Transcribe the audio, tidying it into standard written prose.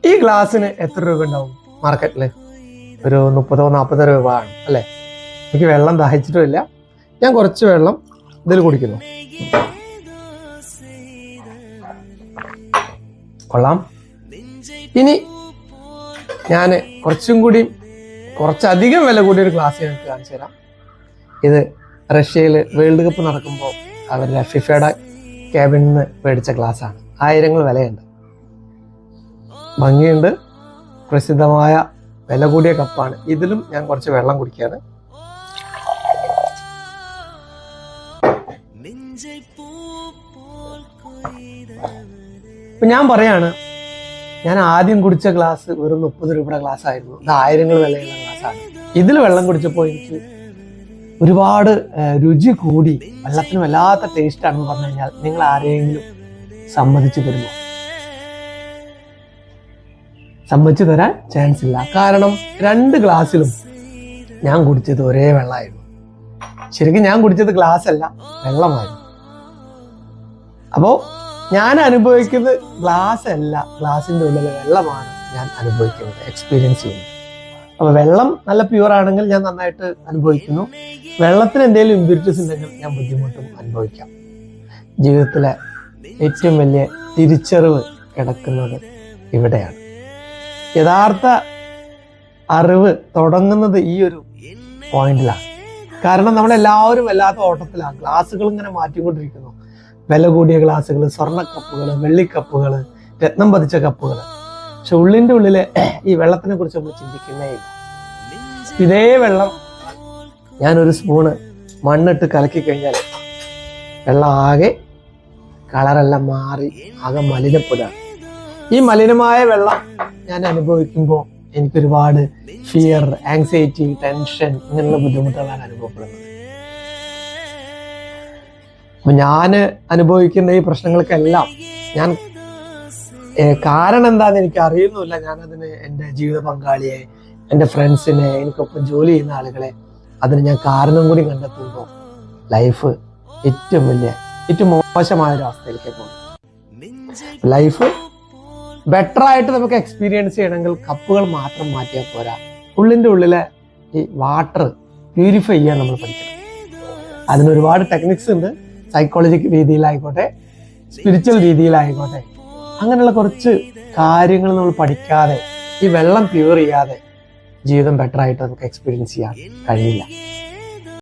ഈ ഗ്ലാസ്സിന് എത്ര രൂപ ഉണ്ടാവും മാർക്കറ്റിൽ? ഒരു 30-40 രൂപ ആണ് അല്ലേ? എനിക്ക് വെള്ളം ദാഹിച്ചിട്ടുമില്ല. ഞാൻ കുറച്ച് വെള്ളം ഇതിൽ കുടിക്കുന്നു. കൊള്ളാം. ഇനി ഞാൻ കുറച്ചധികം വില കൂടിയ ഒരു ഗ്ലാസ് ഞങ്ങൾക്ക് കാണിച്ചു തരാം. ഇത് റഷ്യയിൽ വേൾഡ് കപ്പ് നടക്കുമ്പോൾ അവരുടെ ഫിഫയുടെ ക്യാബിനിൽ നിന്ന് മേടിച്ച ഗ്ലാസ്സാണ്. 1000 വിലയുണ്ട്, ഭംഗിയുണ്ട്, പ്രസിദ്ധമായ വില കൂടിയ കപ്പാണ്. ഇതിലും ഞാൻ കുറച്ച് വെള്ളം കുടിക്കുകയാണ്. ഇപ്പൊ ഞാൻ പറയാണ്, ഞാൻ ആദ്യം കുടിച്ച ഗ്ലാസ് വെറും 30 രൂപയുടെ ഗ്ലാസ് ആയിരുന്നു. ഇത് 1000 വിലയുള്ള ഗ്ലാസ്സാണ്. ഇതിൽ വെള്ളം കുടിച്ചപ്പോൾ എനിക്ക് ഒരുപാട് രുചി കൂടി. വെള്ളത്തിന് വല്ലാത്ത ടേസ്റ്റ് ആണെന്ന് പറഞ്ഞു കഴിഞ്ഞാൽ നിങ്ങൾ ആരെങ്കിലും സമ്മതിച്ചു തരുമോ? സമ്മതിച്ചു തരാൻ ചാൻസ് ഇല്ല. കാരണം 2 ഗ്ലാസ്സിലും ഞാൻ കുടിച്ചത് ഒരേ വെള്ളമായിരുന്നു. ശരിക്കും ഞാൻ കുടിച്ചത് ഗ്ലാസ് അല്ല, വെള്ളമായിരുന്നു. അപ്പോ ഞാൻ അനുഭവിക്കുന്നത് ഗ്ലാസ് അല്ല, ഗ്ലാസിന്റെ ഉള്ളിൽ വെള്ളമാണ് ഞാൻ അനുഭവിക്കുന്നത്, എക്സ്പീരിയൻസ് ചെയ്യുന്നത്. അപ്പൊ വെള്ളം നല്ല പ്യുവർ ആണെങ്കിൽ ഞാൻ നന്നായിട്ട് അനുഭവിക്കുന്നു. വെള്ളത്തിന് എന്തെങ്കിലും ഇമ്പ്യൂരിറ്റീസ് ഉണ്ടെങ്കിൽ ഞാൻ ബുദ്ധിമുട്ടും അനുഭവിക്കാം. ജീവിതത്തിലെ ഏറ്റവും വലിയ തിരിച്ചറിവ് കിടക്കുന്നത് ഇവിടെയാണ്. യഥാർത്ഥ അറിവ് തുടങ്ങുന്നത് ഈ ഒരു പോയിന്റിലാണ്. കാരണം നമ്മളെല്ലാവരും വല്ലാത്ത ഓട്ടത്തിലാണ്. ഗ്ലാസുകൾ ഇങ്ങനെ മാറ്റിക്കൊണ്ടിരിക്കുന്നു. വില കൂടിയ ഗ്ലാസുകൾ, സ്വർണ്ണക്കപ്പുകൾ, വെള്ളിക്കപ്പുകൾ, രത്നം പതിച്ച കപ്പുകൾ. പക്ഷെ ഉള്ളിൻ്റെ ഉള്ളില് ഈ വെള്ളത്തിനെ കുറിച്ച് നമ്മൾ ചിന്തിക്കുന്നേ ഇല്ല. ഇതേ വെള്ളം ഞാനൊരു സ്പൂണ് മണ്ണിട്ട് കലക്കി കഴിഞ്ഞാൽ വെള്ളം ആകെ കളറെല്ലാം മാറി ആകെ മലിനപ്പെടുകയാണ്. ഈ മലിനമായ വെള്ളം ഞാൻ അനുഭവിക്കുമ്പോൾ എനിക്കൊരുപാട് ഫിയർ, ആങ്സൈറ്റി, ടെൻഷൻ ഇങ്ങനെയുള്ള ബുദ്ധിമുട്ടുകളാണ് അനുഭവപ്പെടുന്നത്. അപ്പൊ ഞാൻ അനുഭവിക്കുന്ന ഈ പ്രശ്നങ്ങൾക്കെല്ലാം ഞാൻ കാരണം എന്താണെന്ന് എനിക്ക് അറിയുന്നില്ല. ഞാനതിന് എൻ്റെ ജീവിത പങ്കാളിയെ, എൻ്റെ ഫ്രണ്ട്സിനെ, എനിക്കൊപ്പം ജോലി ചെയ്യുന്ന ആളുകളെ, അതിന് ഞാൻ കാരണം കൂടി കണ്ടെത്തുമ്പോൾ ലൈഫ് ഏറ്റവും മോശമായ ഒരു അവസ്ഥയിലേക്ക് പോകും. ലൈഫ് ബെറ്റർ ആയിട്ട് നമുക്ക് എക്സ്പീരിയൻസ് ചെയ്യണമെങ്കിൽ കപ്പുകൾ മാത്രം മാറ്റിയാൽ പോരാ. ഉള്ളിൻ്റെ ഉള്ളിലെ ഈ വാട്ടർ പ്യൂരിഫൈ ചെയ്യാൻ നമ്മൾ പഠിക്കണം. അതിനൊരുപാട് ടെക്നിക്സ് ഉണ്ട്. സൈക്കോളജിക്കൽ രീതിയിലായിക്കോട്ടെ, സ്പിരിച്വൽ രീതിയിലായിക്കോട്ടെ, അങ്ങനെയുള്ള കുറച്ച് കാര്യങ്ങൾ നമ്മൾ പഠിക്കാതെ, ഈ വെള്ളം പ്യൂർ ചെയ്യാതെ ജീവിതം ബെറ്റർ ആയിട്ട് നമുക്ക് എക്സ്പീരിയൻസ് ചെയ്യാൻ കഴിയില്ല.